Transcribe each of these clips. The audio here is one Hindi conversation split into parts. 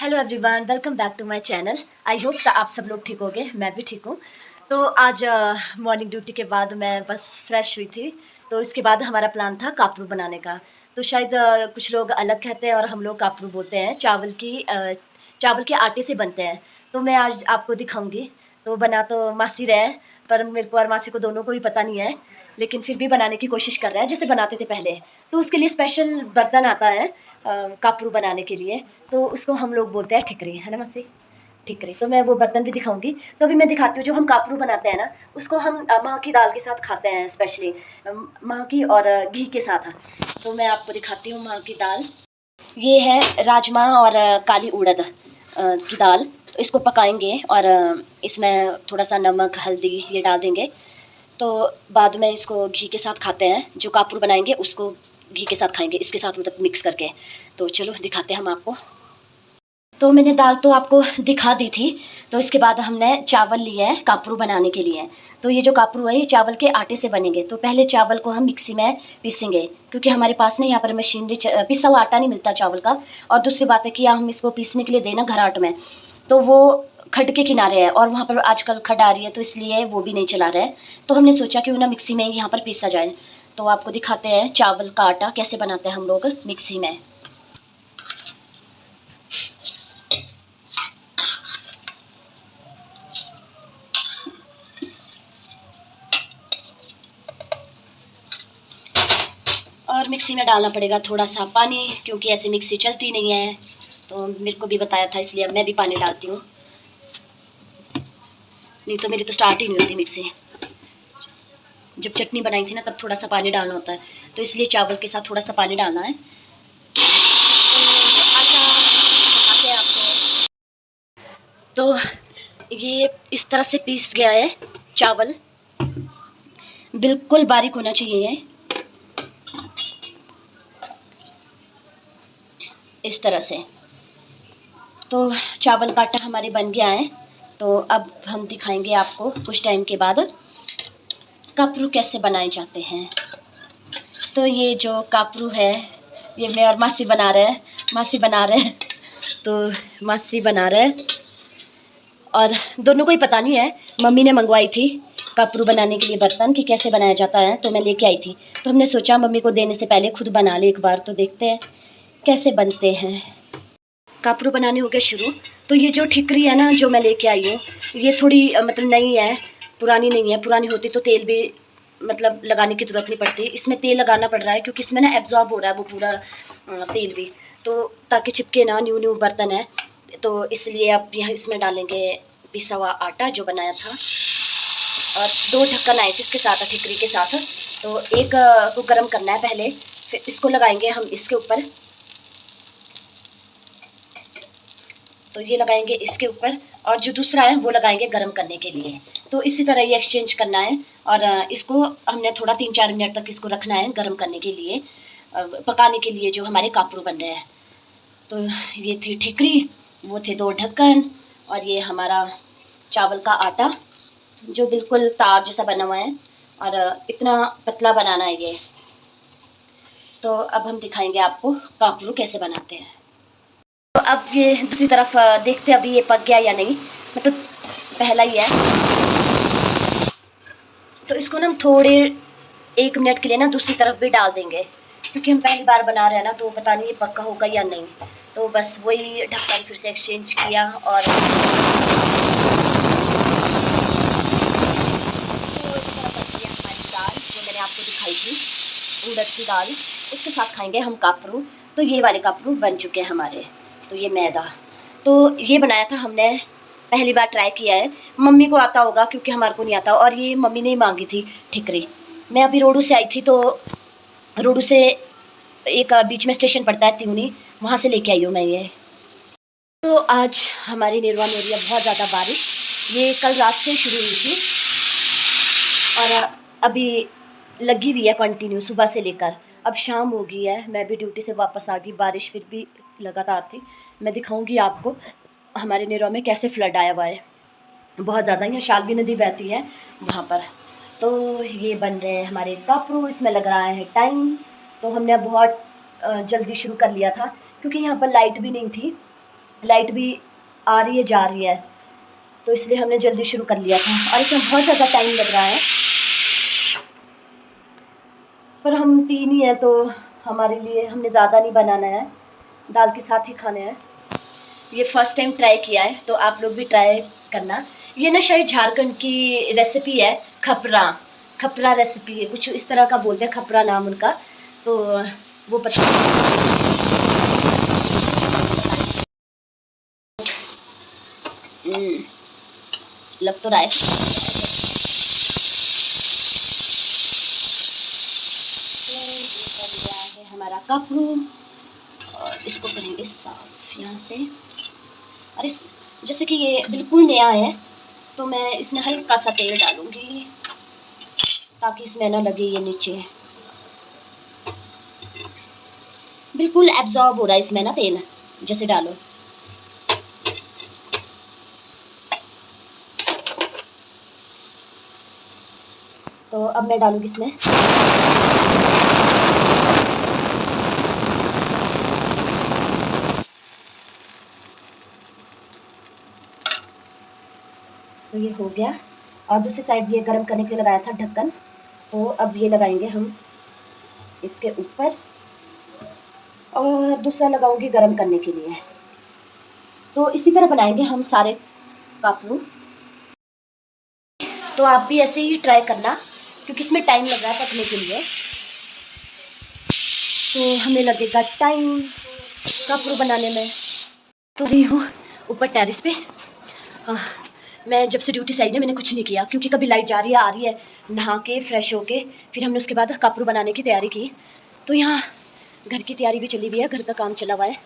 Hello everyone, welcome back to my channel. I hope आप सब लोग ठीक होंगे, मैं भी ठीक हूँ। तो आज मॉर्निंग ड्यूटी के बाद मैं बस फ्रेश हुई थी। तो इसके बाद हमारा प्लान था कापरू बनाने का। तो शायद कुछ लोग अलग कहते हैं और हम लोग कापरू बोलते हैं। चावल के आटे से बनते हैं। तो मैं आज आपको दिखाऊंगी। तो बना तो मासी रहे, पर मेरे को और मासी को दोनों को ही पता नहीं है, लेकिन फिर भी बनाने की कोशिश कर रहे हैं जैसे बनाते थे पहले। तो उसके लिए स्पेशल बर्तन आता है कापरू बनाने के लिए। तो उसको हम लोग बोलते हैं ठिकरी, है ना मस्सी? ठिकरी। तो मैं वो बर्तन भी दिखाऊंगी। तो अभी मैं दिखाती हूँ, जो हम कापरू बनाते हैं ना, उसको हम माह की दाल के साथ खाते हैं, स्पेशली माह की और घी के साथ। तो मैं आपको दिखाती हूँ माह की दाल। ये है राजमा और काली उड़द की दाल। तो इसको पकाएंगे और इसमें थोड़ा सा नमक हल्दी ये डाल देंगे। तो बाद में इसको घी के साथ खाते हैं। जो कापरू बनाएंगे उसको घी के साथ खाएंगे, इसके साथ मतलब मिक्स करके। तो चलो दिखाते हैं हम आपको। तो मैंने दाल तो आपको दिखा दी थी। तो इसके बाद हमने चावल लिए हैं कापरू बनाने के लिए। तो ये जो कापरू है ये चावल के आटे से बनेंगे। तो पहले चावल को हम मिक्सी में पीसेंगे, क्योंकि हमारे पास ना यहाँ पर मशीनरी पिसा हुआ आटा नहीं मिलता चावल का। और दूसरी बात है कि हम इसको पीसने के लिए देना घराट में, तो वो खड के किनारे है और वहाँ पर आजकल खड आ रही है, तो इसलिए वो भी नहीं चला रहा है। तो हमने सोचा कि ना मिक्सी में यहाँ पर पीसा जाए। तो आपको दिखाते हैं चावल का आटा कैसे बनाते हैं हम लोग मिक्सी में। और मिक्सी में डालना पड़ेगा थोड़ा सा पानी, क्योंकि ऐसे मिक्सी चलती नहीं है। तो मेरे को भी बताया था, इसलिए अब मैं भी पानी डालती हूँ, नहीं तो मेरी तो स्टार्ट ही नहीं होती मिक्सी। जब चटनी बनाई थी ना तब थोड़ा सा पानी डालना होता है, तो इसलिए चावल के साथ थोड़ा सा पानी डालना है। तो ये इस तरह से पीस गया है चावल, बिल्कुल बारीक होना चाहिए ये, इस तरह से। तो चावल का आटा हमारे बन गया है। तो अब हम दिखाएंगे आपको कुछ टाइम के बाद कापरू कैसे बनाए जाते हैं। तो ये जो कापरू है ये मैं और मासी बना रहे हैं। तो मासी बना रहे हैं और दोनों को ही पता नहीं है। मम्मी ने मंगवाई थी कापरू बनाने के लिए बर्तन कि कैसे बनाया जाता है, तो मैं लेके आई थी। तो हमने सोचा मम्मी को देने से पहले खुद बना ले एक बार, तो देखते हैं कैसे बनते हैं। कापरू बनाने हो गए शुरू। तो ये जो ठिकरी है ना जो मैं लेके आई हूँ, ये थोड़ी मतलब नई है, पुरानी नहीं है। पुरानी होती तो तेल भी मतलब लगाने की ज़रूरत नहीं पड़ती। इसमें तेल लगाना पड़ रहा है क्योंकि इसमें ना एब्जॉर्ब हो रहा है वो पूरा तेल भी, तो ताकि चिपके ना। न्यू न्यू बर्तन है, तो इसलिए अब यहाँ इसमें डालेंगे पिसा हुआ आटा जो बनाया था। और 2 ढक्कन आए थे इसके साथ, ठिकरी के साथ। तो एक को गर्म करना है पहले, फिर इसको लगाएंगे हम इसके ऊपर। तो ये लगाएंगे इसके ऊपर, और जो दूसरा है वो लगाएंगे गर्म करने के लिए। तो इसी तरह ये एक्सचेंज करना है। और इसको हमने थोड़ा 3-4 मिनट तक इसको रखना है गर्म करने के लिए, पकाने के लिए, जो हमारे कापरू बन रहे हैं। तो ये थी ठिकरी, वो थे 2 ढक्कन, और ये हमारा चावल का आटा जो बिल्कुल तार जैसा बना हुआ है, और इतना पतला बनाना है ये। तो अब हम दिखाएंगे आपको कापरू कैसे बनाते हैं। तो अब ये दूसरी तरफ देखते हैं अभी ये पक गया या नहीं, मतलब पहला ही है। तो इसको ना हम थोड़े 1 मिनट के लिए ना दूसरी तरफ भी डाल देंगे, क्योंकि हम पहली बार बना रहे हैं ना, तो पता नहीं ये पक्का होगा या नहीं। तो बस वही ढक्कन फिर से एक्सचेंज किया। और हमारी दाल जो मैंने आपको दिखाई थी, उड़द की दाल, उसके साथ खाएंगे हम कापरू। तो ये वाले कापरू बन चुके हैं हमारे। तो ये मैदा, तो ये बनाया था हमने, पहली बार ट्राई किया है। मम्मी को आता होगा क्योंकि हमारे को नहीं आता। और ये मम्मी ने ही मांगी थी ठिकरी। मैं अभी रोडू से आई थी, तो रोडू से एक बीच में स्टेशन पड़ता है त्यूनी, वहाँ से लेके आई हूँ मैं ये। तो आज हमारी निर्वा में हो रही है बहुत ज़्यादा बारिश। ये कल रात से शुरू हुई थी और अभी लगी हुई है कंटिन्यू सुबह से लेकर। अब शाम हो गई है, मैं भी ड्यूटी से वापस आ गई, बारिश फिर भी लगातार थी। मैं दिखाऊंगी आपको हमारे निरौ में कैसे फ्लड आया हुआ है, बहुत ज़्यादा। यहाँ शालगी नदी बहती है वहाँ पर। तो ये बन रहे हैं हमारे कापरू, इसमें लग रहा है टाइम। तो हमने बहुत जल्दी शुरू कर लिया था, क्योंकि यहाँ पर लाइट भी नहीं थी, लाइट भी आ रही है जा रही है, तो इसलिए हमने जल्दी शुरू कर लिया था। और इसमें बहुत ज़्यादा टाइम लग रहा है, पर हम 3 ही हैं तो हमारे लिए हमने ज़्यादा नहीं बनाना है, दाल के साथ ही खाने हैं। ये फर्स्ट टाइम ट्राई किया है, तो आप लोग भी ट्राई करना। ये ना शायद झारखंड की रेसिपी है, खपरा खपरा रेसिपी है, कुछ इस तरह का बोलते हैं, खपरा नाम उनका, तो वो पता लग तो रहा है। हमारा कपड़ू, और इसको करेंगे साफ यहाँ से। और इस जैसे कि ये बिल्कुल नया है, तो मैं इसमें हल्का सा तेल डालूंगी ताकि इसमें ना लगे ये नीचे। बिल्कुल एब्जॉर्ब हो रहा है इसमें ना तेल, जैसे डालो। तो अब मैं डालूंगी इसमें तो ये हो गया। और दूसरी साइड ये गर्म करने के लिए लगाया था ढक्कन, तो अब ये लगाएंगे हम इसके ऊपर, और दूसरा लगाऊंगी गर्म करने के लिए। तो इसी तरह बनाएंगे हम सारे कापरू। तो आप भी ऐसे ही ट्राई करना, क्योंकि इसमें टाइम लग रहा है पकने के लिए, तो हमें लगेगा टाइम कापरू बनाने में। तो रही हूँ ऊपर टेरिस पे। मैं जब से ड्यूटी से आई ना, मैंने कुछ नहीं किया, क्योंकि कभी लाइट जा रही है आ रही है। नहा के फ्रेश होके फिर हमने उसके बाद कापरू बनाने की तैयारी की। तो यहाँ घर की तैयारी भी चली हुई है, घर का काम चला हुआ है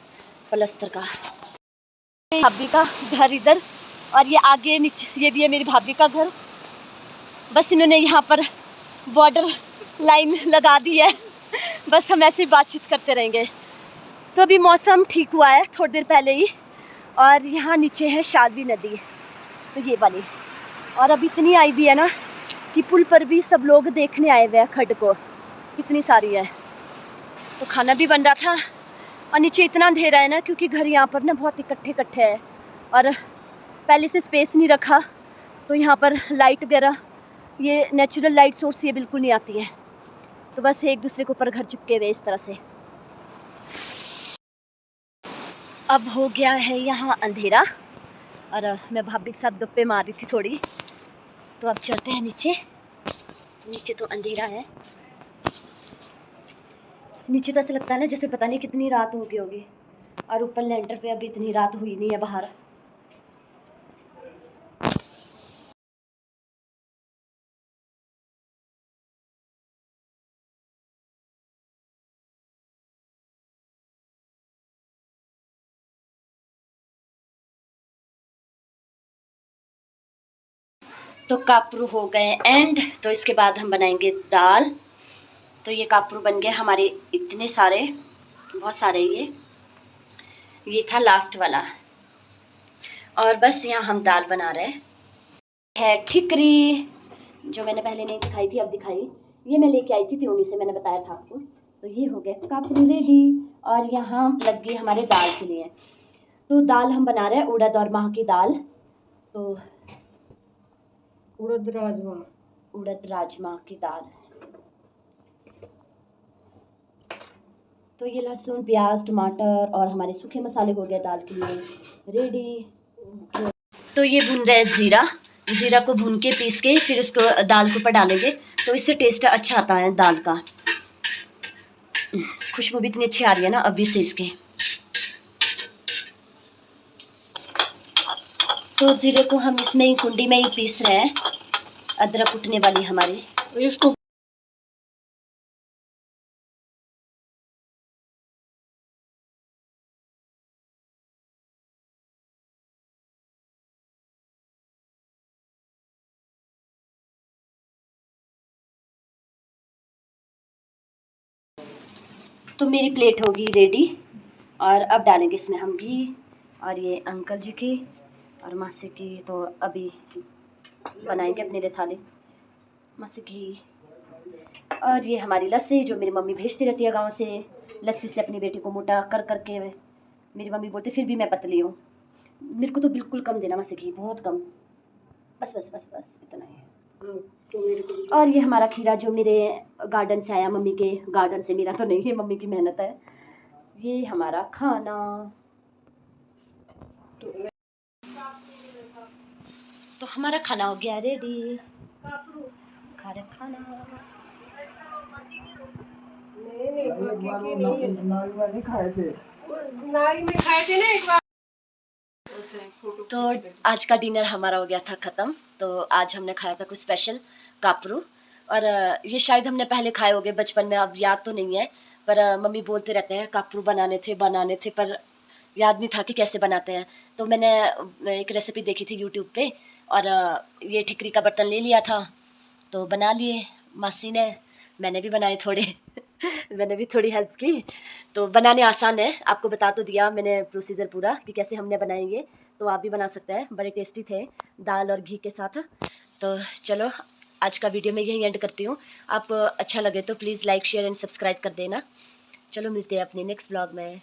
पलस्तर का। भाभी का घर इधर, और ये आगे नीचे ये भी है मेरी भाभी का घर। बस इन्होंने यहाँ पर बॉर्डर लाइन लगा दी है, बस हम ऐसे ही बातचीत करते रहेंगे। तो अभी मौसम ठीक हुआ है थोड़ी देर पहले ही, और यहाँ नीचे है शादवी नदी, तो ये वाली। और अब इतनी आई भी है ना कि पुल पर भी सब लोग देखने आए हुए हैं खड्ड को, इतनी सारी है। तो खाना भी बन रहा था, और नीचे इतना अंधेरा है ना, क्योंकि घर यहाँ पर ना बहुत इकट्ठे इकट्ठे है, और पहले से स्पेस नहीं रखा, तो यहाँ पर लाइट वगैरह ये नेचुरल लाइट सोर्स ये बिल्कुल नहीं आती है, तो बस एक दूसरे के ऊपर घर चिपके हुए इस तरह से। अब हो गया है यहाँ अंधेरा, और मैं भाभी के साथ गप्पे मार रही थी थोड़ी। तो अब चलते हैं नीचे। नीचे तो अंधेरा है, नीचे तो ऐसा लगता है ना जैसे पता नहीं कितनी रात हो गई होगी, और ऊपर लेंटर पे अभी इतनी रात हुई नहीं है बाहर। तो कापरू हो गए एंड, तो इसके बाद हम बनाएंगे दाल। तो ये कापरू बन गए हमारे इतने सारे, बहुत सारे। ये था लास्ट वाला, और बस यहाँ हम दाल बना रहे हैं। ठिकरी जो मैंने पहले नहीं दिखाई थी, अब दिखाई। ये मैं लेके आई थी त्योनी से, मैंने बताया था आपको। तो ये हो गया कापरू रेडी, और यहाँ लग गई हमारे दाल के लिए। तो दाल हम बना रहे हैं उड़द और माह की दाल। तो उड़द राजमा की दाल। तो ये लहसुन प्याज टमाटर और हमारे सूखे मसाले हो गए दाल के लिए रेडी। तो ये भून रहे जीरा, जीरा को भून के पीस के फिर उसको दाल के ऊपर डालेंगे, तो इससे टेस्ट अच्छा आता है दाल का। खुशबू भी इतनी अच्छी आ रही है ना अभी से इसके। तो जीरे को हम इसमें ही कुंडी में ही पीस रहे हैं, अदरक कुटने वाली हमारी। इसको तो मेरी प्लेट होगी रेडी, और अब डालेंगे इसमें हम घी, और ये अंकल जी की और मासी की। तो अभी बनाएंगे अपने लिए थाली, मासी घी। और ये हमारी लस्सी जो मेरी मम्मी भेजती रहती है गांव से, लस्सी से अपनी बेटी को मोटा कर करके। मेरी मम्मी बोलती फिर भी मैं पतली हूँ, मेरे को तो बिल्कुल कम देना मत घी, बहुत कम, बस बस बस बस इतना ही। तो मेरे को भी। और ये हमारा खीरा जो मेरे गार्डन से आया, मम्मी के गार्डन से, मेरा तो नहीं है, मम्मी की मेहनत है। ये हमारा खाना, तो हमारा खाना हो गया रेडी, खा रहे खाना। नहीं खाए थे, नारी में खाए थे ना एक बार। तो आज का डिनर हमारा हो गया था ख़त्म। तो आज हमने खाया था कुछ स्पेशल कापरू, और ये शायद हमने पहले खाए होंगे बचपन में, अब याद तो नहीं है, पर मम्मी बोलते रहते हैं कापरू बनाने थे, पर याद नहीं था कि कैसे बनाते हैं। तो मैंने एक रेसिपी देखी थी यूट्यूब पे, और ये ठिकरी का बर्तन ले लिया था, तो बना लिए मासी ने, मैंने भी बनाए थोड़े मैंने भी थोड़ी हेल्प की। तो बनाने आसान है, आपको बता तो दिया मैंने प्रोसीजर पूरा कि कैसे हमने बनाएंगे, तो आप भी बना सकते हैं, बड़े टेस्टी थे दाल और घी के साथ। तो चलो आज का वीडियो मैं यहीं एंड करती हूँ। आपको अच्छा लगे तो please like share and subscribe कर देना। चलो मिलते हैं अपने नेक्स्ट ब्लॉग में।